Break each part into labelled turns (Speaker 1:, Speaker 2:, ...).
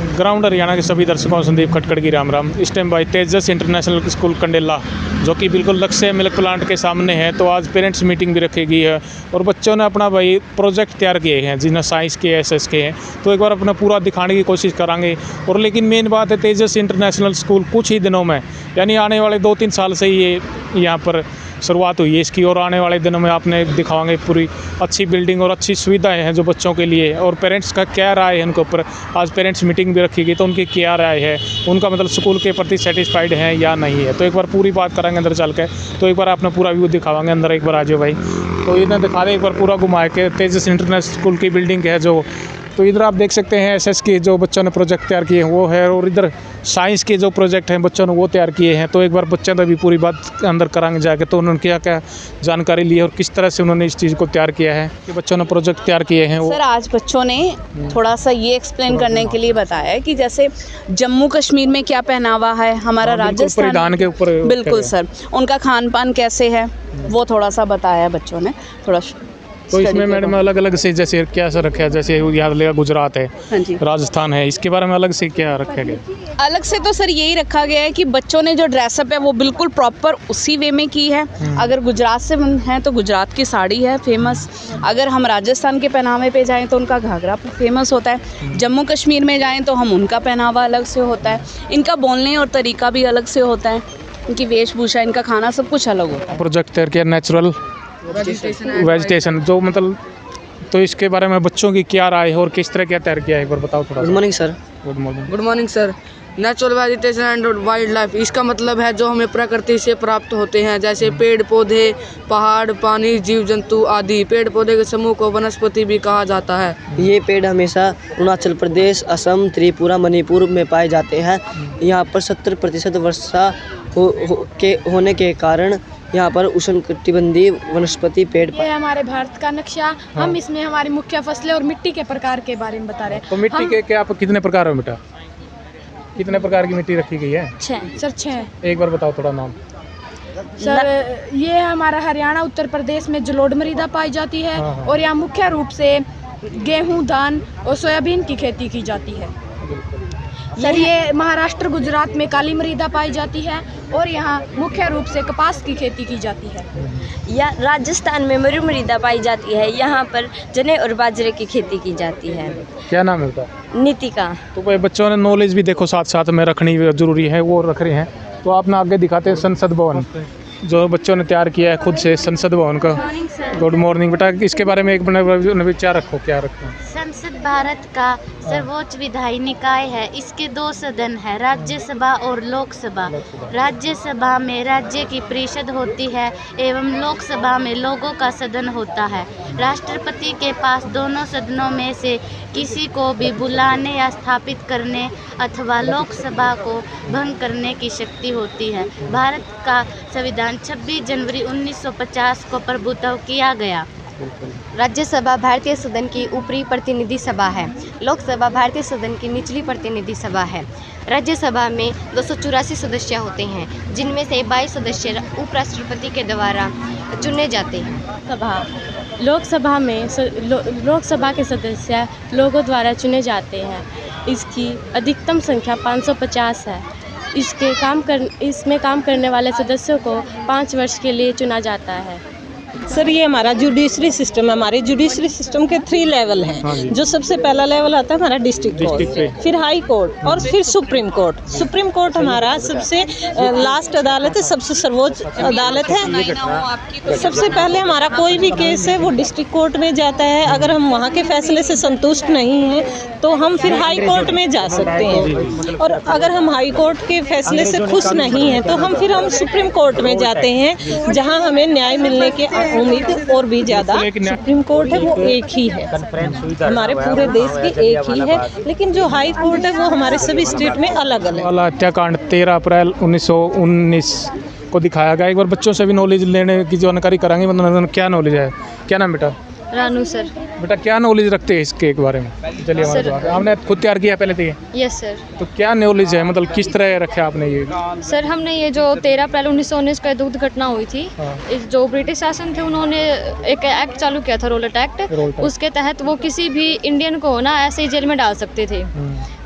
Speaker 1: Ground Haryana के सभी दर्शकों संदीप खटखड़ की राम राम। इस टाइम भाई तेजस इंटरनेशनल स्कूल कंडेला जो कि बिल्कुल लक्ष्य मिल्क प्लांट के सामने है, तो आज पेरेंट्स मीटिंग भी रखी गई है और बच्चों ने अपना भाई प्रोजेक्ट तैयार किए हैं जिन्हें साइंस के एसएस के हैं, तो एक बार अपना पूरा दिखाने की कोशिश करांगे। और लेकिन मेन बात है तेजस इंटरनेशनल स्कूल कुछ ही दिनों में यानी आने वाले 2-3 साल से ये यहाँ पर शुरुआत हुई है इसकी, और आने वाले दिनों में आपने दिखावांगे पूरी अच्छी बिल्डिंग और अच्छी सुविधाएं हैं जो बच्चों के लिए। और पेरेंट्स का क्या राय है उनके ऊपर, आज पेरेंट्स मीटिंग भी रखी गई तो उनकी क्या राय है, उनका मतलब स्कूल के प्रति सेटिस्फाइड है या नहीं है, तो एक बार पूरी बात करेंगे अंदर चल के। तो एक बार आपने पूरा व्यू दिखावांगे अंदर, एक बार आ जाओ भाई। तो इधर दिखा दें एक बार पूरा घुमा के तेजस इंटरनेशनल स्कूल की बिल्डिंग है जो, तो इधर आप देख सकते हैं एसएस के जो बच्चों ने प्रोजेक्ट तैयार किए हैं वो है, और इधर साइंस के जो प्रोजेक्ट हैं बच्चों ने वो तैयार किए हैं। तो एक बार बच्चों ने भी पूरी बात अंदर कराएंगे जाके, तो उन्होंने क्या क्या जानकारी ली है और किस तरह से उन्होंने इस चीज़ को तैयार किया है कि बच्चों ने प्रोजेक्ट तैयार किए हैं।
Speaker 2: सर आज बच्चों ने थोड़ा सा ये एक्सप्लेन करने के लिए बताया है कि जैसे जम्मू कश्मीर में क्या पहनावा है, हमारा राजस्थान
Speaker 1: परिधान के ऊपर
Speaker 2: बिल्कुल सर, उनका खान पान कैसे है वो थोड़ा सा बताया बच्चों ने थोड़ा।
Speaker 1: तो इसमें मैडम अलग अलग से जैसे क्या सा रखा है, जैसे याद लेगा गुजरात है,
Speaker 2: हाँ जी,
Speaker 1: राजस्थान है, इसके बारे में अलग से क्या रखा गया?
Speaker 2: अलग से तो सर यही रखा गया है कि बच्चों ने जो ड्रेसअप है वो बिल्कुल प्रॉपर उसी वे में की है। अगर गुजरात से हैं तो गुजरात की साड़ी है फेमस, अगर हम राजस्थान के पहनावे पे जाएं तो उनका घाघरा फेमस होता है, जम्मू कश्मीर में जाएं तो हम उनका पहनावा अलग से होता है, इनका बोलने और तरीका भी अलग से होता है, इनकी वेशभूषा, इनका खाना सब कुछ अलग होता है।
Speaker 1: प्रोजेक्ट तैयार किया नेचुरल वेजिटेशन जो मतलब, तो इसके बारे में बच्चों की क्या राय है और किस तरह क्या तैयार किया है एक बार बताओ थोड़ा।
Speaker 3: Good morning sir.
Speaker 1: Good morning.
Speaker 3: Good morning sir. Natural vegetation and wild life, इसका मतलब है जो हमें प्रकृति से प्राप्त होते हैं, जैसे पेड़ पौधे, पहाड़, पानी, जीव जंतु आदि। पेड़ पौधे के समूह को वनस्पति भी कहा जाता है।
Speaker 4: ये पेड़ हमेशा अरुणाचल प्रदेश, असम, त्रिपुरा, मणिपुर में पाए जाते हैं। यहाँ पर 70% वर्षा होने के कारण यहाँ पर उष्णकटिबंधीय वनस्पति पेड़।
Speaker 5: ये हमारे भारत का नक्शा, हम इसमें हमारी मुख्य फसलें और मिट्टी के प्रकार के बारे में बता रहे हैं।
Speaker 1: तो मिट्टी के क्या कितने प्रकार है बेटा, कितने प्रकार की मिट्टी रखी गई है?
Speaker 5: 6 सर 6।
Speaker 1: एक बार बताओ थोड़ा नाम।
Speaker 5: सर ये हमारा हरियाणा उत्तर प्रदेश में जलोढ़ मृदा पाई जाती है, और यहाँ मुख्य रूप से गेहूं, धान और सोयाबीन की खेती की जाती है। सर ये महाराष्ट्र, गुजरात में काली मृदा पाई जाती है, और यहाँ मुख्य रूप से कपास की खेती की जाती है।
Speaker 6: या राजस्थान में मरु मृदा पाई जाती है, यहाँ पर चने और बाजरे की खेती की जाती है।
Speaker 1: क्या नाम है उसका?
Speaker 6: नीतिका।
Speaker 1: तो भाई बच्चों ने नॉलेज भी देखो साथ साथ में रखनी जरूरी है, वो रख रहे हैं। तो आप ना आगे दिखाते हैं संसद भवन जो बच्चों ने तैयार किया है खुद से, संसद भवन का। गुड मॉर्निंग बेटा, इसके बारे में एक विचार रखो, क्या रखो?
Speaker 7: संसद भारत का सर्वोच्च विधायी निकाय है। इसके 2 सदन है, राज्यसभा और लोकसभा। राज्यसभा में राज्य की परिषद होती है एवं लोकसभा में लोगों का सदन होता है। राष्ट्रपति के पास दोनों सदनों में से किसी को भी बुलाने या स्थापित करने अथवा लोकसभा को भंग करने की शक्ति होती है। भारत का संविधान 26 जनवरी 1950 को प्रभुत्व किया गया।
Speaker 8: राज्यसभा भारतीय सदन की ऊपरी प्रतिनिधि सभा है। लोकसभा भारतीय सदन की निचली प्रतिनिधि सभा है। राज्यसभा में 284 सदस्य होते हैं, जिनमें से 22 सदस्य उपराष्ट्रपति के द्वारा चुने जाते हैं।
Speaker 5: लोकसभा में लोकसभा के सदस्य लोगों द्वारा चुने जाते हैं। इसकी अधिकतम संख्या 550 है। इसमें काम करने वाले सदस्यों को 5 वर्ष के लिए चुना जाता है।
Speaker 9: सर ये हमारा जुडिशरी सिस्टम है। हमारे जुडिशरी सिस्टम के 3 लेवल हैं। जो सबसे पहला लेवल आता है हमारा डिस्ट्रिक्ट कोर्ट, फिर हाई कोर्ट और फिर सुप्रीम कोर्ट। सुप्रीम कोर्ट हमारा सबसे लास्ट अदालत है, सबसे सर्वोच्च अदालत है। सबसे पहले हमारा कोई भी केस है वो डिस्ट्रिक्ट कोर्ट में जाता है। अगर हम वहाँ के फैसले से संतुष्ट नहीं हैं तो हम फिर हाई कोर्ट में जा सकते हैं, और अगर हम हाई कोर्ट के फैसले से खुश नहीं हैं तो हम सुप्रीम कोर्ट में जाते हैं, जहाँ हमें न्याय मिलने के उम्मीद और भी ज़्यादा। सुप्रीम कोर्ट है वो एक ही है, हमारे पूरे देश की एक ही है, लेकिन जो हाई कोर्ट है वो हमारे सभी स्टेट में अलग अलग।
Speaker 1: हत्याकांड 13 अप्रैल 1919 को दिखाया गया। एक बार बच्चों से भी नॉलेज लेने की जानकारी कराएंगे, मतलब क्या नॉलेज है? क्या नाम बेटा?
Speaker 5: रानू सर।
Speaker 1: बेटा क्या नॉलेज रखते हैं इसके बारे में? चलिए हमारे बात, आपने खुद तैयार किया पहले तो ये?
Speaker 5: Yes sir.
Speaker 1: तो क्या नॉलेज है, मतलब किस तरह रखा आपने ये?
Speaker 5: सर हमने ये जो 13 अप्रैल 1919 को दुग्ध घटना हुई थी, इस जो ब्रिटिश शासन थे उन्होंने एक एक्ट चालू किया था, रोलेट एक्ट। उसके तहत वो किसी भी इंडियन को ना ऐसे ही जेल में डाल सकते थे।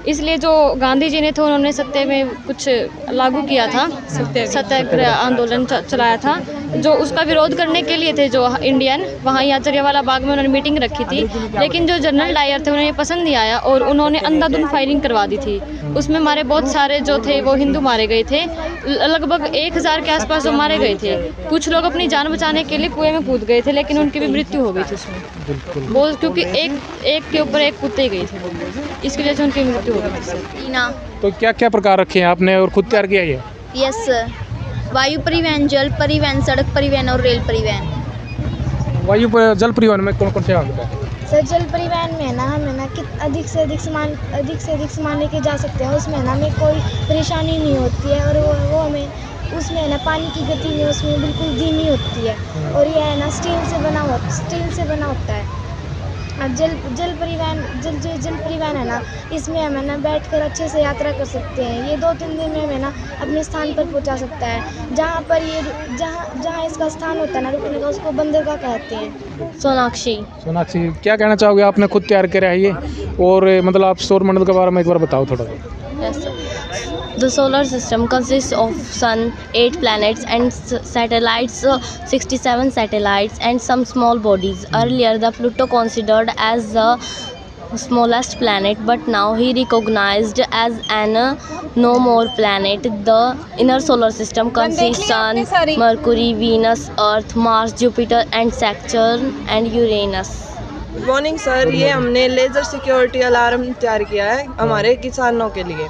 Speaker 8: इसलिए जो गांधी जी ने थे उन्होंने सत्य में कुछ लागू किया था, सत्याग्रह आंदोलन चलाया था, जो उसका विरोध करने के लिए थे जो इंडियन, वहाँ यहाँ जलियांवाला बाग में उन्होंने मीटिंग रखी थी। लेकिन जो जनरल डायर थे उन्हें ये पसंद नहीं आया और उन्होंने अंधाधुंध फायरिंग करवा दी थी। उसमें हमारे बहुत सारे जो थे वो हिंदू मारे गए थे, लगभग 1000 के आसपास वो मारे गए थे। कुछ लोग अपनी जान बचाने के लिए कुएं में कूद गए थे, लेकिन उनकी भी मृत्यु हो गई थी उसमें वो, क्योंकि एक के ऊपर एक कूदते गए थे, इसकी वजह से उनकी मृत्यु हो गई थी।
Speaker 1: तो क्या क्या प्रकार रखे हैं आपने और खुद तैयार किया ये?
Speaker 10: यस सर, वायु परिवहन, जल परिवहन, सड़क परिवहन और रेल परिवहन।
Speaker 1: जल परिवहन में कौन कौन से आगे हैं?
Speaker 11: सर जल परिवहन में ना हमें ना कि अधिक से अधिक सामान लेके जा सकते हैं, उसमें ना हमें कोई परेशानी नहीं होती है और वो हमें उसमें है ना पानी की गति में उसमें बिल्कुल धीमी होती है और ये है ना स्टील से बना होता है। और जल परिवहन है ना, इसमें हमें ना बैठकर अच्छे से यात्रा कर सकते हैं। ये 2-3 दिन में हमें ना अपने स्थान पर पहुंचा सकता है। जहाँ इसका स्थान होता है ना रुकने का, उसको बंदरगाह कहते हैं।
Speaker 8: सोनाक्षी,
Speaker 1: क्या कहना चाहोगे? आपने खुद तैयार किया है ये, और मतलब आप सौर मंडल के बारे में एक बार बताओ थोड़ा।
Speaker 8: The solar system consists of sun, 8 planets and satellites, 67 satellites and some small bodies. Earlier, the Pluto considered as the smallest planet, but now he recognized as an no more planet. The inner solar system consists Sun, Mercury, Venus, Earth, Mars, Jupiter and Saturn and Uranus.
Speaker 3: Good morning sir, ये हमने laser security alarm तैयार किया है हमारे किसानों के लिए।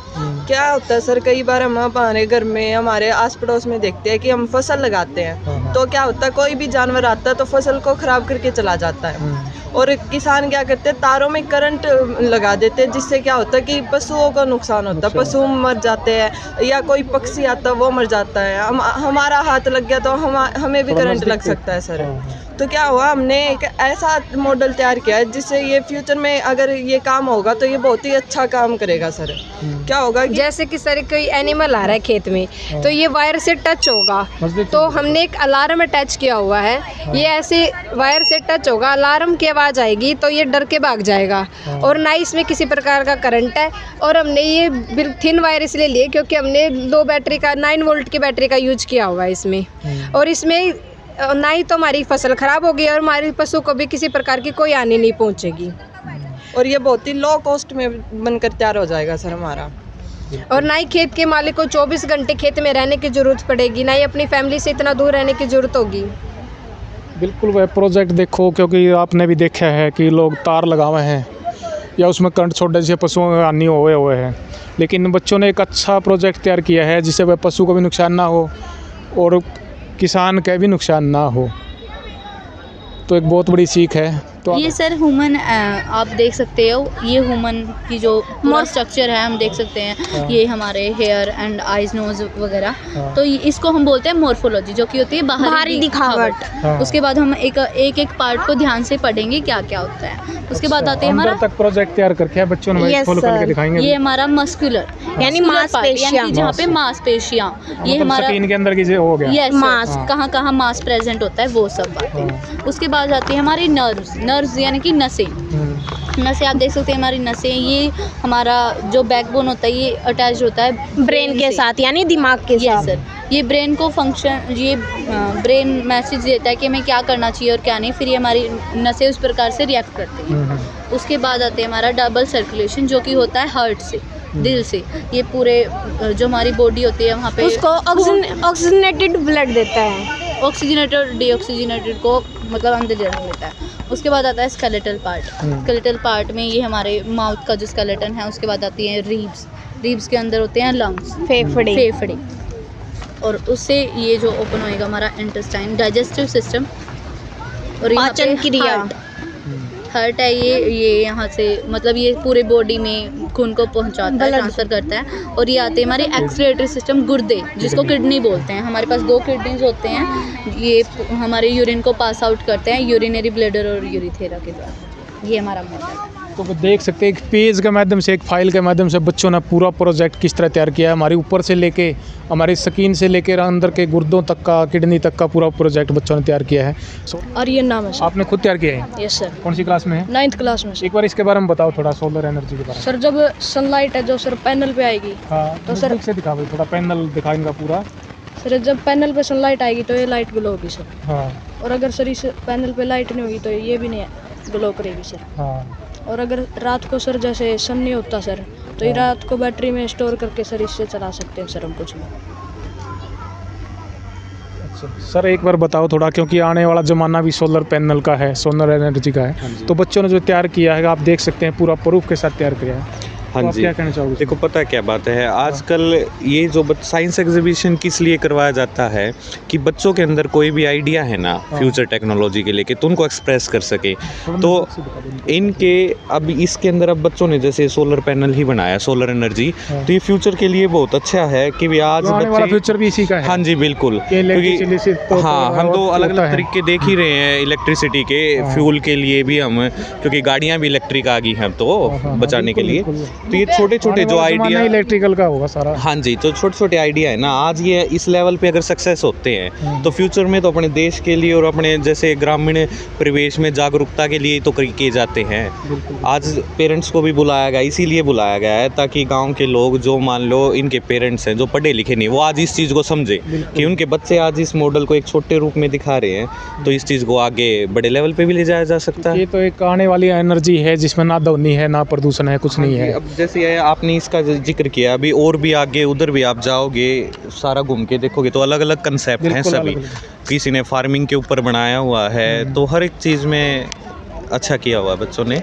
Speaker 3: क्या होता है सर, कई बार हम हमारे घर में हमारे आस पड़ोस में देखते हैं कि हम फसल लगाते हैं, तो क्या होता है कोई भी जानवर आता है तो फसल को ख़राब करके चला जाता है और किसान क्या करते हैं तारों में करंट लगा देते हैं, जिससे क्या होता है कि पशुओं को नुकसान होता है, पशु मर जाते हैं या कोई पक्षी आता है वो मर जाता है। हमारा हाथ लग गया तो हमें भी करंट लग सकता है सर। तो क्या हुआ, हमने एक ऐसा मॉडल तैयार किया है जिससे ये फ्यूचर में अगर ये काम होगा तो ये बहुत ही अच्छा काम करेगा सर। क्या होगा कि
Speaker 12: जैसे कि सर कोई एनिमल आ रहा है खेत में तो ये वायर से टच होगा, तो हमने एक अलार्म अटैच किया हुआ है। ये ऐसे वायर से टच होगा, अलार्म की आवाज़ आएगी तो ये डर के भाग जाएगा और ना इसमें किसी प्रकार का करंट है। और हमने ये थिन वायर इसलिए लिए क्योंकि हमने 2 बैटरी का 9 वोल्ट की बैटरी का यूज किया हुआ है इसमें, और इसमें ना ही तो हमारी फसल ख़राब होगी और हमारे पशु को भी किसी प्रकार की कोई हानि नहीं पहुंचेगी।
Speaker 3: और ये बहुत ही लो कॉस्ट में बनकर तैयार हो जाएगा सर हमारा।
Speaker 12: और ना ही खेत के मालिक को 24 घंटे खेत में रहने की ज़रूरत पड़ेगी, ना ही अपनी फैमिली से इतना दूर रहने की ज़रूरत होगी।
Speaker 1: बिल्कुल वह प्रोजेक्ट देखो, क्योंकि आपने भी देखा है कि लोग तार लगाए हैं या उसमें करंट छोड़ने से पशुओं में हानि हुए हैं, लेकिन बच्चों ने एक अच्छा प्रोजेक्ट तैयार किया है जिससे वह पशु को भी नुकसान ना हो और किसान का भी नुकसान ना हो। तो एक बहुत बड़ी सीख है। तो
Speaker 13: ये सर ह्यूमन आप देख सकते हो, ये ह्यूमन की जो पूरा स्ट्रक्चर है हम देख सकते हैं। ये हमारे हेयर एंड आइज नोज वगैरह, तो इसको हम बोलते हैं मॉर्फोलॉजी, जो कि होती है बाहरी दिखावट। उसके बाद हम एक पार्ट को ध्यान से पढ़ेंगे क्या क्या होता है। उसके बाद आते हैं हमारा
Speaker 1: तक प्रोजेक्ट तैयार करके बच्चों ने खोल के दिखाएंगे।
Speaker 13: ये हमारा मस्कुलर यानी मांसपेशियां, जहाँ पे मांसपेशियां, ये हमारा
Speaker 1: स्किन के अंदर की हो गया।
Speaker 13: यस, मांस कहाँ कहाँ मांस प्रेजेंट होता है वो सब बातें। उसके बाद आती है हमारी नर्व्स यानी कि नसें आप देख सकते हैं। हमारी नसें, ये हमारा जो बैकबोन होता है ये अटैच होता है ब्रेन के साथ यानी दिमाग के साथ। सर ये ब्रेन को फंक्शन, ये ब्रेन मैसेज देता है कि हमें क्या करना चाहिए और क्या नहीं, फिर ये हमारी नसें उस प्रकार से रिएक्ट करती हैं। उसके बाद आते हैं हमारा डबल सर्कुलेशन, जो कि होता है हार्ट से, दिल से। ये पूरे जो हमारी बॉडी होती है वहाँ पे
Speaker 12: उसको ऑक्सीजनेटेड ब्लड देता है,
Speaker 13: ऑक्सीजनेटेड डीऑक्सीजनेटेड को मतलब अंदर जाने देता है। उसके बाद आता है स्केलेटल पार्ट। स्केलेटल पार्ट में ये हमारे माउथ का जो स्केलेटन है, उसके बाद आती है रीब्स के अंदर होते हैं लंग्स, फेफड़े, और उससे ये जो ओपन होएगा हमारा इंटेस्टाइन, डाइजेस्टिव सिस्टम, और पाचन क्रिया। हार्ट है ये यहाँ से मतलब ये पूरे बॉडी में खून को पहुँचाता है, ट्रांसफ़र करता है। और ये आते हैं हमारे एक्सक्रीटरी सिस्टम, गुर्दे, जिसको किडनी बोलते हैं। हमारे पास 2 किडनीज होते हैं, ये हमारे यूरिन को पास आउट करते हैं यूरिनरी ब्लैडर और यूरिथेरा के द्वारा। ये हमारा मॉडल है।
Speaker 1: तो देख सकते हैं एक पेज के माध्यम से, एक फाइल के माध्यम से बच्चों ने पूरा प्रोजेक्ट किस तरह तैयार किया है। हमारे ऊपर से लेके हमारी स्किन से लेके अंदर के गुर्दों तक का, किडनी तक का पूरा प्रोजेक्ट बच्चों ने तैयार किया है।
Speaker 5: आर्यन नाम है सर।
Speaker 1: आपने खुद तैयार किया है?
Speaker 5: Yes sir.
Speaker 1: कौन सी क्लास में है?
Speaker 5: 9th क्लास में।
Speaker 1: एक बार इसके बारे में बताओ थोड़ा, सोलर एनर्जी के बारे में।
Speaker 5: सर जब सनलाइट है जो सर पैनल पे आएगी,
Speaker 1: हाँ
Speaker 5: तो सर
Speaker 1: से दिखा भाई, थोड़ा पैनल दिखाएंगे पूरा।
Speaker 5: सर जब पैनल पे सनलाइट आएगी तो ये लाइट ग्लो होगी सर।
Speaker 1: हाँ।
Speaker 5: और अगर सर इस पैनल पे लाइट नहीं होगी तो ये भी नहीं ग्लो करेगी सर।
Speaker 1: हाँ।
Speaker 5: और अगर रात को सर जैसे सन नहीं होता सर, तो ये रात को बैटरी में स्टोर करके सर इससे चला सकते हैं सर हम कुछ भी।
Speaker 1: अच्छा सर एक बार बताओ थोड़ा, क्योंकि आने वाला ज़माना भी सोलर पैनल का है, सोलर एनर्जी का है, तो बच्चों ने जो तैयार किया है आप देख सकते हैं पूरा प्रूफ के साथ तैयार किया है।
Speaker 14: हाँ
Speaker 1: तो
Speaker 14: जी,
Speaker 1: क्या कहना चाहोगे?
Speaker 14: देखो पता है क्या बात है, आजकल ये जो साइंस एग्जीबिशन किस लिए करवाया जाता है कि बच्चों के अंदर कोई भी आइडिया है ना फ्यूचर टेक्नोलॉजी के लेके, तो उनको एक्सप्रेस कर सके। तो इनके अब इसके अंदर अब बच्चों ने जैसे सोलर पैनल ही बनाया, सोलर एनर्जी, तो ये फ्यूचर के लिए बहुत अच्छा है कि भी आज बच्चे
Speaker 1: फ्यूचर भी इसी का है।
Speaker 14: हाँ जी बिल्कुल, क्योंकि हाँ हम तो अलग अलग तरीके देख ही रहे हैं इलेक्ट्रिसिटी के, फ्यूल के लिए भी हम, क्योंकि गाड़ियाँ भी इलेक्ट्रिक आ गई हैं तो बचाने के लिए। तो ये छोटे छोटे जो आइडिया
Speaker 1: इलेक्ट्रिकल का होगा सारा।
Speaker 14: हाँ जी, तो छोटे छोटे आइडिया है ना, आज ये इस लेवल पे अगर सक्सेस होते हैं तो फ्यूचर में तो अपने देश के लिए और अपने जैसे ग्रामीण परिवेश में जागरूकता के लिए तो किए जाते हैं। आज पेरेंट्स को भी बुलाया गया, इसीलिए बुलाया गया है ताकि गांव के लोग जो मान लो इनके पेरेंट्स हैं जो पढ़े लिखे नहीं, वो आज इस चीज़ को समझे कि उनके बच्चे आज इस मॉडल को एक छोटे रूप में दिखा रहे हैं, तो इस चीज़ को आगे बड़े लेवल पे भी ले जाया जा सकता है।
Speaker 1: ये तो एक आने वाली एनर्जी है जिसमें ना ध्वनि है ना प्रदूषण है, कुछ नहीं है।
Speaker 14: अब जैसे आपने इसका जिक्र किया, अभी और भी आगे उधर भी आप जाओगे, सारा घूम के देखोगे तो अलग अलग कंसेप्ट हैं सभी। किसी ने फार्मिंग के ऊपर बनाया हुआ है, तो हर एक चीज़ में अच्छा किया हुआ है बच्चों ने।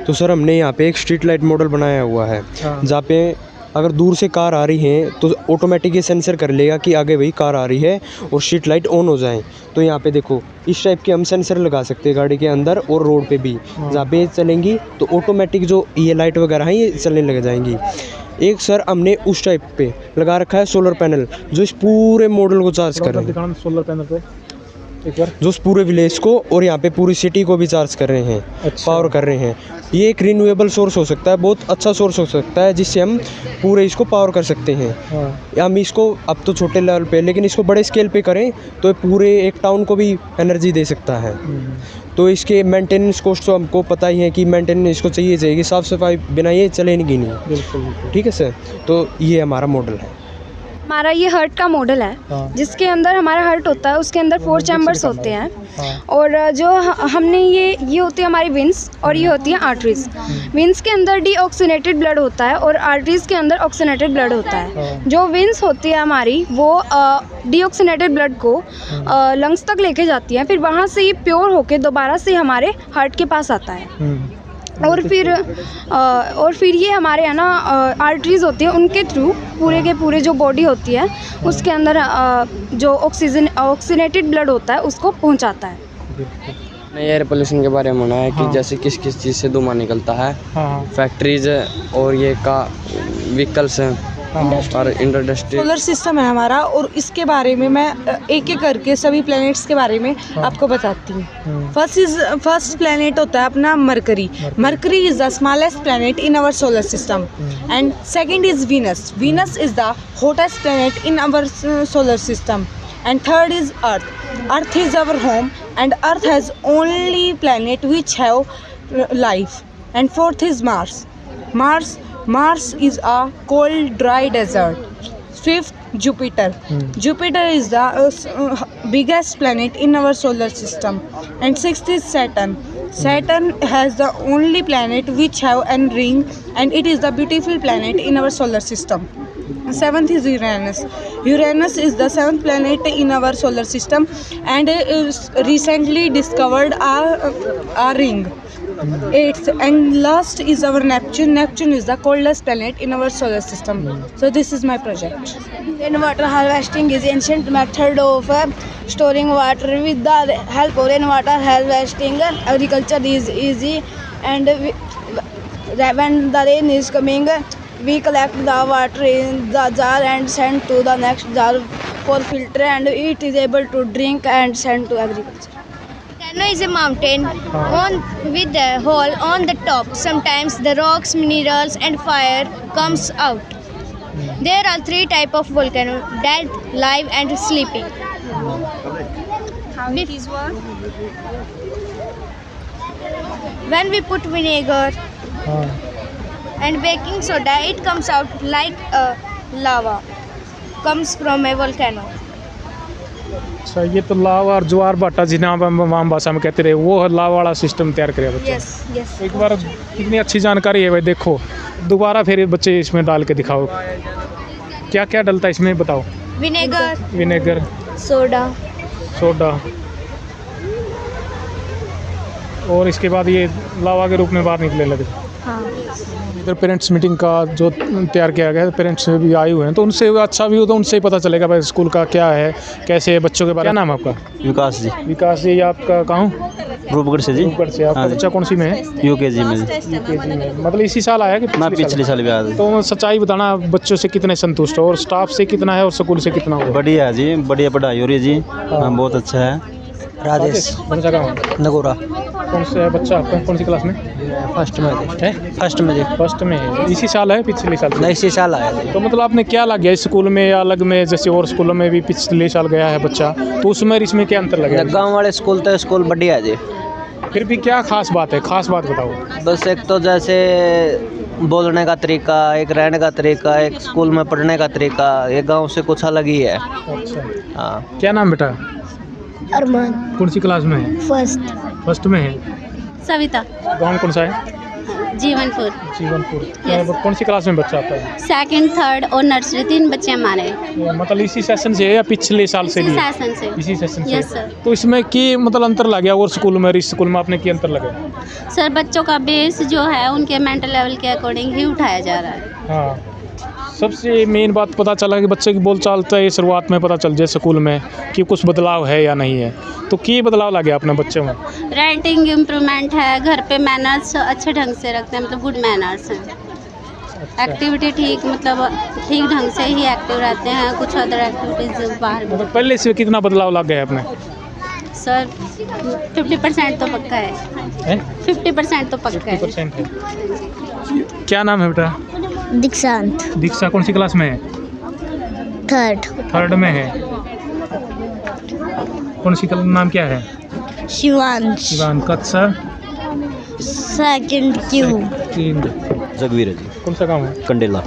Speaker 15: तो सर हमने यहाँ पे एक स्ट्रीट लाइट मॉडल बनाया हुआ है, जहाँ पे अगर दूर से कार आ रही है तो ऑटोमेटिक ये सेंसर कर लेगा कि आगे वही कार आ रही है और स्ट्रीट लाइट ऑन हो जाए। तो यहाँ पे देखो इस टाइप के हम सेंसर लगा सकते हैं गाड़ी के अंदर और रोड पे भी, जहाँ पे चलेंगी तो ऑटोमेटिक जो ये लाइट वगैरह हैं ये चलने लग जाएंगी। एक सर हमने उस टाइप पे लगा रखा है सोलर पैनल जो इस पूरे मॉडल को चार्ज कर रहे हैं,
Speaker 1: सोलर पैनल पे
Speaker 15: जो उस पूरे विलेज को और यहाँ पे पूरी सिटी को भी चार्ज कर रहे हैं। अच्छा। पावर कर रहे हैं। ये एक रिन्यूएबल सोर्स हो सकता है, बहुत अच्छा सोर्स हो सकता है जिससे हम पूरे इसको पावर कर सकते हैं। हम इसको अब तो छोटे लेवल पे, लेकिन इसको बड़े स्केल पे करें तो पूरे एक टाउन को भी एनर्जी दे सकता है। तो इसके मेंटेनेंस कॉस्ट तो हमको पता ही है कि मेंटेनेंस इसको चाहिए, साफ़ सफाई बिना ये चलेगी नहीं।
Speaker 1: बिल्कुल।
Speaker 15: ठीक है सर, तो ये हमारा मॉडल है।
Speaker 5: हमारा ये हर्ट का मॉडल है, जिसके अंदर हमारा हर्ट होता है, उसके अंदर 4 चैम्बर्स होते हैं। और जो हमने ये होती है हमारी विंस और ये होती है आर्टरीज। विंस के अंदर डीऑक्सीनेटेड ब्लड होता है और आर्टरीज के अंदर ऑक्सीनेटेड ब्लड होता है। जो विंस होती है हमारी वो डीऑक्सीनेटेड ब्लड को लंग्स तक लेके जाती है, फिर वहाँ से ये प्योर होके दोबारा से हमारे हार्ट के पास आता है। और फिर ये हमारे है ना आर्टरीज होती है, उनके थ्रू पूरे के पूरे जो बॉडी होती है उसके अंदर जो ऑक्सीनेटेड ब्लड होता है उसको पहुंचाता है।
Speaker 16: एयर पोल्यूशन के बारे में होना है कि जैसे किस किस चीज़ से धुआं निकलता है, फैक्ट्रीज और ये का व्हीकल्स हैं और इंडस्ट्री।
Speaker 17: सोलर सिस्टम है हमारा और इसके बारे में मैं एक एक करके सभी प्लैनेट्स के बारे में आपको बताती हूँ। फर्स्ट प्लैनेट होता है अपना Mercury. Mercury is the smallest planet in our solar system and second is Venus. Venus is the hottest planet in our solar system and third is Earth. Earth is our home and Earth has only planet which have life. And fourth is Mars. Mars is a cold dry desert. Fifth, Jupiter. Jupiter is the biggest planet in our solar system. And sixth is Saturn. Saturn has the only planet which have a ring and it is the beautiful planet in our solar system. Seventh is Uranus. Uranus is the 7th planet in our solar system and is recently discovered a ring. 8th and last is our Neptune. Neptune is the coldest planet in our solar system. So this is my project.
Speaker 5: Rainwater harvesting is ancient method of storing water. With the help of rainwater harvesting, agriculture is easy, and when the rain is coming, we collect the water in the jar and send to the next jar for filter, and it is able to drink and send to agriculture.
Speaker 11: Volcano is a mountain on with a hole on the top. Sometimes the rocks, minerals, and fire comes out. There are 3 types of volcano: dead, live, and sleeping. How it is work? When we put vinegar and baking soda, it comes out like a lava. Comes from a volcano.
Speaker 1: अच्छा, ये तो लावा और ज्वार भाटा जिन्हें आप आम भाषा में कहते रहे, वो लावा वाला सिस्टम तैयार करेगा बच्चे।
Speaker 11: Yes, yes.
Speaker 1: एक बार कितनी अच्छी जानकारी है भाई, देखो दोबारा फिर बच्चे इसमें डाल के दिखाओ, क्या क्या डलता है इसमें बताओ।
Speaker 11: विनेगर, सोडा,
Speaker 1: और इसके बाद ये लावा के रूप में बाहर निकलने लगे।
Speaker 11: हाँ।
Speaker 1: इधर पेरेंट्स मीटिंग का जो तैयार किया गया है, पेरेंट्स भी आए हुए हैं, तो उनसे अच्छा व्यू तो उनसे ही पता चलेगा भाई स्कूल का क्या है, कैसे है बच्चों के बारे में। क्या नाम है आपका?
Speaker 18: विकास जी।
Speaker 1: विकास जी, आपका कहाँ?
Speaker 18: रूपगढ़ से जी।
Speaker 1: रूपगढ़ से। आपका बच्चा कौन सी में है?
Speaker 18: यूकेजी में।
Speaker 1: मतलब इसी साल आया कि
Speaker 18: पिछले साल भी आया?
Speaker 1: तो सच्चाई बताना, बच्चों से कितने संतुष्ट हो और स्टाफ से कितना है और स्कूल से कितना हो?
Speaker 18: बढ़िया है जी, बढ़िया पढ़ाई हो रही है जी। हाँ, बहुत अच्छा है।
Speaker 4: राजेश।
Speaker 1: कौन सा गाँव?
Speaker 4: नगोरा।
Speaker 1: कौन सा है बच्चा आपका, कौन सी क्लास में?
Speaker 4: फर्स्ट में है।
Speaker 1: फर्स्ट में है। इसी साल है पिछले साल?
Speaker 4: नहीं, इसी साल आया।
Speaker 1: तो मतलब आपने क्या लग गया इस स्कूल में या अलग में, जैसे और स्कूलों में भी पिछले साल गया है बच्चा, तो उसमें इसमें क्या अंतर लगे?
Speaker 4: गाँव वाले स्कूल तो स्कूल बढ़िया है जी।
Speaker 1: फिर भी क्या खास बात है, खास बात बताओ।
Speaker 4: बस एक तो जैसे बोलने का तरीका, एक रहने का तरीका, एक स्कूल में पढ़ने का तरीका, ये गांव से कुछ अलग ही है।
Speaker 1: अच्छा।
Speaker 4: हाँ।
Speaker 1: क्या नाम बेटा?
Speaker 11: अरमान।
Speaker 1: कौन सी क्लास में है?
Speaker 11: फर्स्ट
Speaker 1: में है।
Speaker 13: सविता।
Speaker 1: गाँव कौन सा है?
Speaker 13: जीवनपुर।
Speaker 1: जीवनपुर। कौन सी क्लास में बच्चा आता है?
Speaker 13: 2nd, 3rd और नर्सरी, 3 बच्चे हमारे।
Speaker 1: मतलब इसी सेशन से है या पिछले साल से भी? इसी सेशन से।
Speaker 13: Yes sir.
Speaker 1: तो इसमें की मतलब अंतर लग गया और स्कूल में, इस स्कूल में आपने की अंतर लगा?
Speaker 13: सर बच्चों का बेस जो है उनके मेंटल लेवल के अकॉर्डिंग ही उठाया जा रहा है।
Speaker 1: हाँ, सबसे मेन बात पता चला कि बच्चे की बोल चालता है शुरुआत में पता चल जाए स्कूल में कि कुछ बदलाव है या नहीं है, तो की बदलाव लगे अपने बच्चों में?
Speaker 13: राइटिंग इम्प्रूवमेंट है, घर पे मैनर्स अच्छे ढंग से रखते हैं, मतलब गुड मैनर्स हैं। एक्टिविटी ठीक, मतलब ठीक ढंग से ही एक्टिव रहते हैं, कुछ अदर एक्टिविटीज़ बाहर।
Speaker 1: मतलब पहले से कितना बदलाव लग गया है अपने?
Speaker 13: सर 50% तो पक्का है। 50% तो पक्का है।
Speaker 1: 50% है। क्या नाम है बेटा?
Speaker 11: दीक्षांत।
Speaker 1: दीक्षा कौन सी क्लास में है?
Speaker 11: 3rd
Speaker 1: में है। कौन सी नाम क्या है?
Speaker 11: शिवांश।
Speaker 1: कक्षा
Speaker 11: 2nd Q।
Speaker 18: जगवीर जी।
Speaker 1: कौन सा गाँव है?
Speaker 18: कंडेला।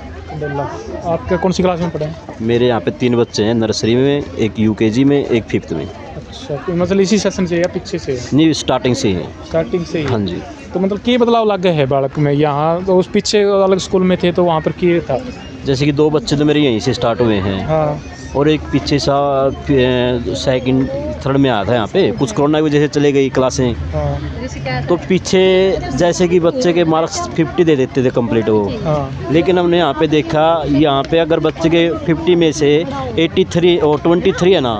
Speaker 1: आपके कौन सी क्लास में पढ़े?
Speaker 18: मेरे यहाँ पे 3 बच्चे हैं, नर्सरी में, एक यूकेजी में, एक 5th में।
Speaker 1: अच्छा, तो मतलब इसी सेशन से या पीछे से?
Speaker 18: नहीं, स्टार्टिंग से ही।
Speaker 1: स्टार्टिंग से ही?
Speaker 18: हाँ जी।
Speaker 1: तो मतलब क्या बदलाव लग गए हैं बालक में? यहाँ तो उस पीछे अलग स्कूल में थे तो वहाँ पर क्या था?
Speaker 18: जैसे कि 2 बच्चे तो मेरे यहीं से स्टार्ट हुए हैं।
Speaker 1: हाँ।
Speaker 18: और एक पीछे सा 2nd, 3rd में आया था यहाँ पे, कुछ कोरोना की वजह से चले गई क्लासें।
Speaker 1: हाँ।
Speaker 18: तो पीछे जैसे कि बच्चे के मार्क्स 50 दे देते थे कंप्लीट वो।
Speaker 1: हाँ।
Speaker 18: लेकिन हमने यहाँ पे देखा, यहाँ पे अगर बच्चे के 50 में से 83 और 23 है ना,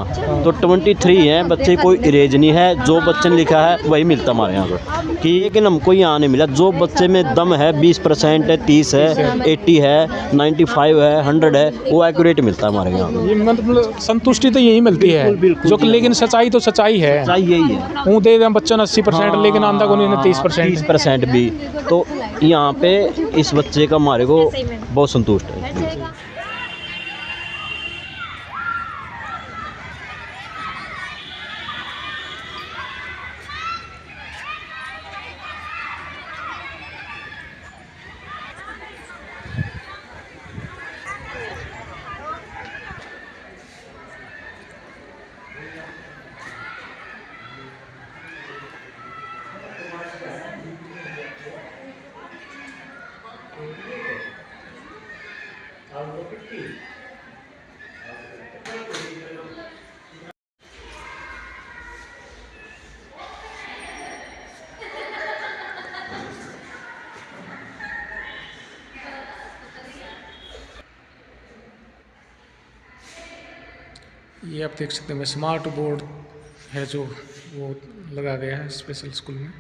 Speaker 18: तो 23 है बच्चे, कोई इरेज नहीं है, जो बच्चे ने लिखा है वही मिलता हमारे यहाँ पर। कि लेकिन हमको यहाँ नहीं मिला, जो बच्चे में दम है, 20% है, 30 है, 80 है, 95 है, 100 है, वो एक्यूरेट मिलता है हमारे यहाँ।
Speaker 1: ये मतलब संतुष्टि तो यही मिलती है, जो कि लेकिन सच्चाई तो सच्चाई है।
Speaker 18: सच्चाई यही है।
Speaker 1: वो दे दें बच्चों ने 80%, लेकिन आंदा को नहीं
Speaker 18: 30% भी। तो यहाँ पे इस बच्चे का हमारे को बहुत संतुष्ट है।
Speaker 1: ये आप देख सकते हैं स्मार्ट बोर्ड है जो वो लगा गया है स्पेशल स्कूल में।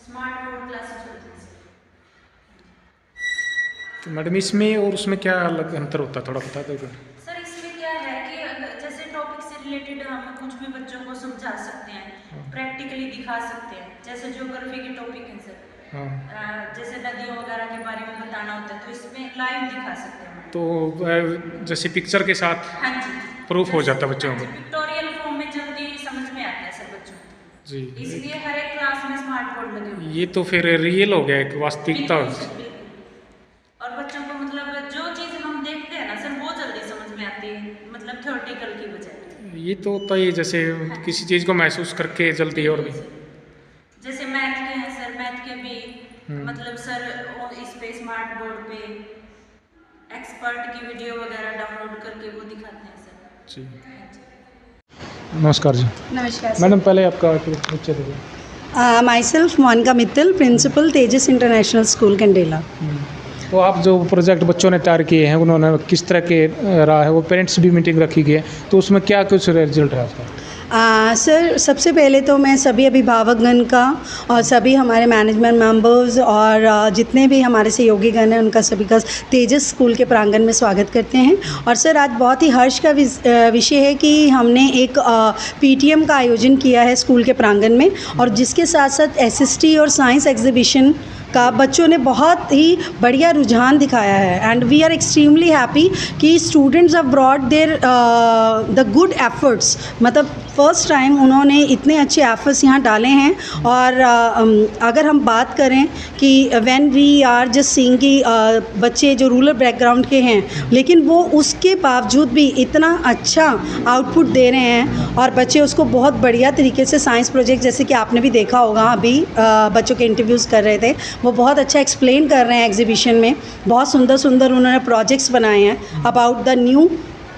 Speaker 1: स्मार्ट बोर्ड क्लासेस तो मैडम इसमें और उसमें क्या अलग अंतर होता है, थोड़ा बता दो।
Speaker 19: सर इसमें क्या है कि जैसे टॉपिक से रिलेटेड हम कुछ भी बच्चों को समझा सकते हैं, प्रैक्टिकली दिखा सकते हैं। जैसे ज्योग्राफी के टॉपिक हैं सर, जैसे नदियों वगैरह के बारे में बताना होता है, तो इसमें लाइव दिखा सकते हैं।
Speaker 1: तो जैसे पिक्चर के साथ
Speaker 19: हाँ जी
Speaker 1: प्रूफ हो जाता है बच्चों को,
Speaker 19: पिक्टोरियल फॉर्म में जल्दी समझ में आता है सर बच्चों को
Speaker 1: जी।
Speaker 19: इसलिए हर एक क्लास में स्मार्ट बोर्ड लगे हुए हैं।
Speaker 1: ये तो फिर रियल हो गया, एक वास्तविकता।
Speaker 19: और बच्चों को मतलब जो चीज़ हम देखते हैं ना सर वो जल्दी समझ में आती है, मतलब थ्योरेटिकल की बजाय।
Speaker 1: ये तो होता ही जैसे किसी चीज़ को महसूस करके जल्दी। और भी
Speaker 19: जैसे मैथ के हैं सर, मैथ के भी मतलब सर इस पे स्मार्ट बोर्ड पे एक्सपर्ट की वीडियो वगैरह डाउनलोड करके वो दिखाते हैं सर
Speaker 1: जी। नमस्कार जी।
Speaker 20: नमस्कार
Speaker 1: मैडम, पहले आपका परिचय दीजिए।
Speaker 20: Myself Monika Mittal, principal Tejas international school Kandela.
Speaker 1: तो आप जो प्रोजेक्ट बच्चों ने तैयार किए हैं, उन्होंने किस तरह के रहा है, वो पेरेंट्स भी मीटिंग रखी गई है, तो उसमें क्या कुछ रिजल्ट रहा उसका?
Speaker 20: सर सबसे पहले तो मैं सभी अभिभावकगण का और सभी हमारे मैनेजमेंट मेंबर्स और जितने भी हमारे सहयोगीगण हैं उनका सभी का तेजस स्कूल के प्रांगण में स्वागत करते हैं। और सर आज बहुत ही हर्ष का विषय है कि हमने एक पीटीएम का आयोजन किया है स्कूल के प्रांगण में, और जिसके साथ साथ एसएसटी और साइंस एग्जीबिशन का बच्चों ने बहुत ही बढ़िया रुझान दिखाया है। And we are extremely happy कि students have brought their the good efforts, मतलब फर्स्ट टाइम उन्होंने इतने अच्छे एफर्ट्स यहाँ डाले हैं। और अगर हम बात करें कि when we are just seeing कि बच्चे जो रूरल बैकग्राउंड के हैं लेकिन वो उसके बावजूद भी इतना अच्छा आउटपुट दे रहे हैं, और बच्चे उसको बहुत बढ़िया तरीके से साइंस प्रोजेक्ट, जैसे कि आपने भी देखा होगा अभी बच्चों के इंटरव्यूज़ कर रहे थे, वो बहुत अच्छा एक्सप्लेन कर रहे हैं एग्जीबिशन में। बहुत सुंदर सुंदर उन्होंने प्रोजेक्ट्स बनाए हैं about the new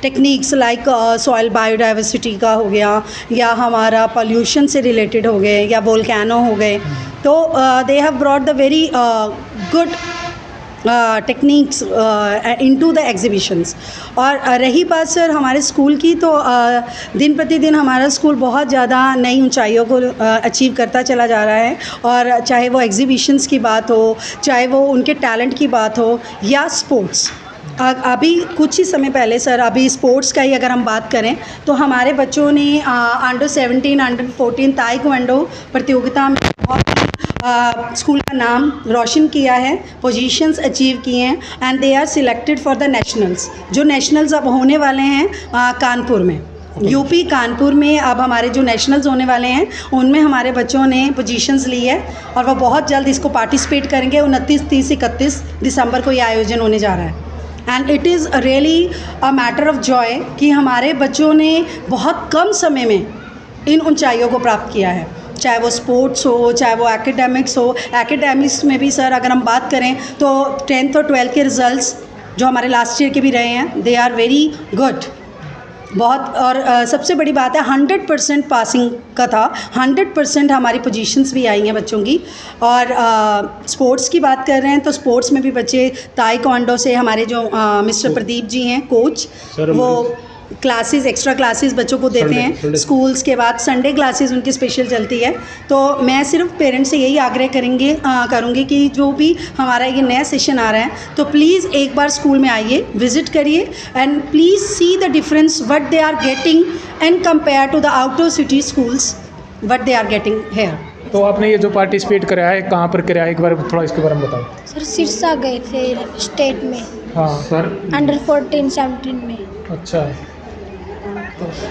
Speaker 20: techniques like soil biodiversity का हो गया, या हमारा पोल्यूशन से रिलेटेड हो गए, या वोल्केनो हो गए। तो they have brought the very good techniques into the exhibitions. और रही बात सर हमारे स्कूल की, तो दिन प्रतिदिन हमारा स्कूल बहुत ज़्यादा नई ऊंचाइयों को अचीव करता चला जा रहा है। और चाहे वो एग्जीबिशंस की बात हो, चाहे वो उनके टैलेंट की बात हो, या स्पोर्ट्स। अभी कुछ ही समय पहले सर, अभी स्पोर्ट्स का ही अगर हम बात करें तो हमारे बच्चों ने अंडर 17 अंडर 14 ताइक्वांडो प्रतियोगिता में बहुत स्कूल का नाम रोशन किया है, पोजीशंस अचीव किए हैं, and they are selected for the nationals, जो नेशनल्स अब होने वाले हैं कानपुर में, यूपी कानपुर में। अब हमारे जो नेशनल्स होने वाले हैं उनमें हमारे बच्चों ने पोजीशंस ली है, और वह बहुत जल्द इसको पार्टिसिपेट करेंगे। 29, 30, 31 दिसंबर को ये आयोजन होने जा रहा है। And it is really a matter of Joy कि हमारे बच्चों ने बहुत कम समय में इन ऊंचाइयों को प्राप्त किया है, चाहे वो स्पोर्ट्स हो, चाहे वो एकेडमिक्स हो। एकेडमिक्स में भी सर अगर हम बात करें तो 10th और 12th के रिज़ल्ट्स जो हमारे लास्ट ईयर के भी रहे हैं, दे आर वेरी गुड बहुत। और सबसे बड़ी बात है 100% पासिंग का था, 100% हमारी पोजीशंस भी आई हैं बच्चों की। और स्पोर्ट्स की बात कर रहे हैं तो स्पोर्ट्स में भी बच्चे ताइक्वांडो से हमारे जो मिस्टर प्रदीप जी हैं कोच, वो क्लासेस एक्स्ट्रा क्लासेस बच्चों को देते हैं। स्कूल्स के बाद संडे क्लासेस उनकी स्पेशल चलती है। तो मैं सिर्फ पेरेंट्स से यही आग्रह करूँगी कि जो भी हमारा ये नया सेशन आ रहा है तो प्लीज़ एक बार स्कूल में आइए, विज़िट करिए, and please see the difference what they are getting and compare to the outer city schools what they are getting here.
Speaker 1: तो आपने ये जो पार्टिसिपेट कराया है कहाँ पर कराया है, एक बार थोड़ा इसके बारे में बताओ।
Speaker 11: सर सिरसा गए थे स्टेट में।
Speaker 1: हाँ सर,
Speaker 11: अंडर 14, 17 में।
Speaker 1: अच्छा।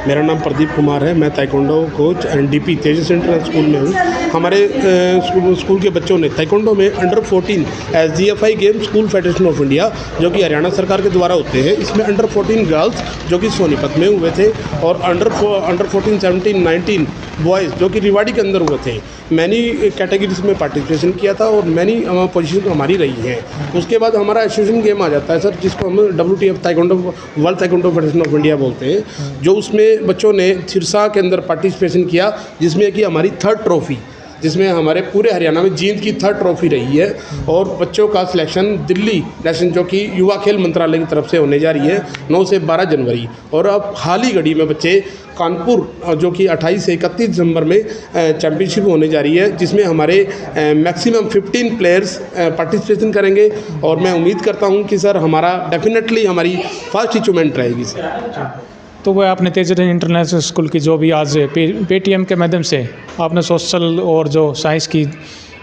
Speaker 21: मेरा नाम प्रदीप कुमार है, मैं ताइक्वांडो कोच एनडीपी तेजस इंटरनेशनल स्कूल में हूँ। हमारे स्कूल के बच्चों ने ताइक्वांडो में under 14 SGFI game school federation of India जो कि हरियाणा सरकार के द्वारा होते हैं, इसमें अंडर 14 गर्ल्स जो कि सोनीपत में हुए थे, और अंडर 14, 17, 19 बॉयज़ जो कि रिवाड़ी के अंदर हुए थे। मैनी कैटेगरीज में पार्टिसिपेशन किया था और मैनी पोजीशन हमारी रही हैं। उसके बाद हमारा एसोसिएशन गेम आ जाता है सर, जिसको हम WTF taekwondo world taekwondo federation of India बोलते हैं, जो उसमें बच्चों ने सिरसा के अंदर पार्टिसिपेशन किया, जिसमें कि हमारी 3rd ट्रॉफ़ी जिसमें हमारे पूरे हरियाणा में जींद की 3rd ट्रॉफी रही है और बच्चों का सिलेक्शन दिल्ली नेशनल जो कि युवा खेल मंत्रालय की तरफ से होने जा रही है 9 से 12 जनवरी। और अब हाल ही घड़ी में बच्चे कानपुर जो कि 28 से 31 दिसंबर में चैम्पियनशिप होने जा रही है, जिसमें हमारे मैक्सिमम 15 प्लेयर्स पार्टिसिपेशन करेंगे और मैं उम्मीद करता हूं कि सर हमारा डेफिनेटली हमारी फर्स्ट अचीवमेंट रहेगी सर।
Speaker 1: तो वह आपने तेजस इंटरनेशनल स्कूल की जो भी आज पेटीएम के माध्यम से आपने सोशल और जो साइंस की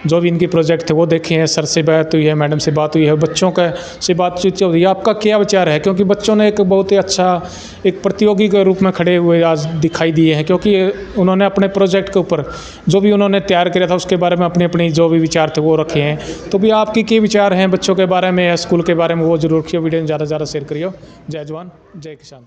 Speaker 1: जो भी इनकी प्रोजेक्ट थे वो देखे हैं, सर से बात हुई है, मैडम से बात हुई है, बच्चों का से बातचीत हो रही है, आपका क्या विचार है? क्योंकि बच्चों ने एक बहुत ही अच्छा एक प्रतियोगी के रूप में खड़े हुए आज दिखाई दिए हैं, क्योंकि उन्होंने अपने प्रोजेक्ट के ऊपर जो भी उन्होंने तैयार किया था उसके बारे में अपनी अपनी जो भी विचार थे वो रखे हैं। तो भी आपकी क्या विचार हैं बच्चों के बारे में या स्कूल के बारे में, वो जरूर वीडियो ज़्यादा से ज़्यादा शेयर करिए। जय जवान जय किसान।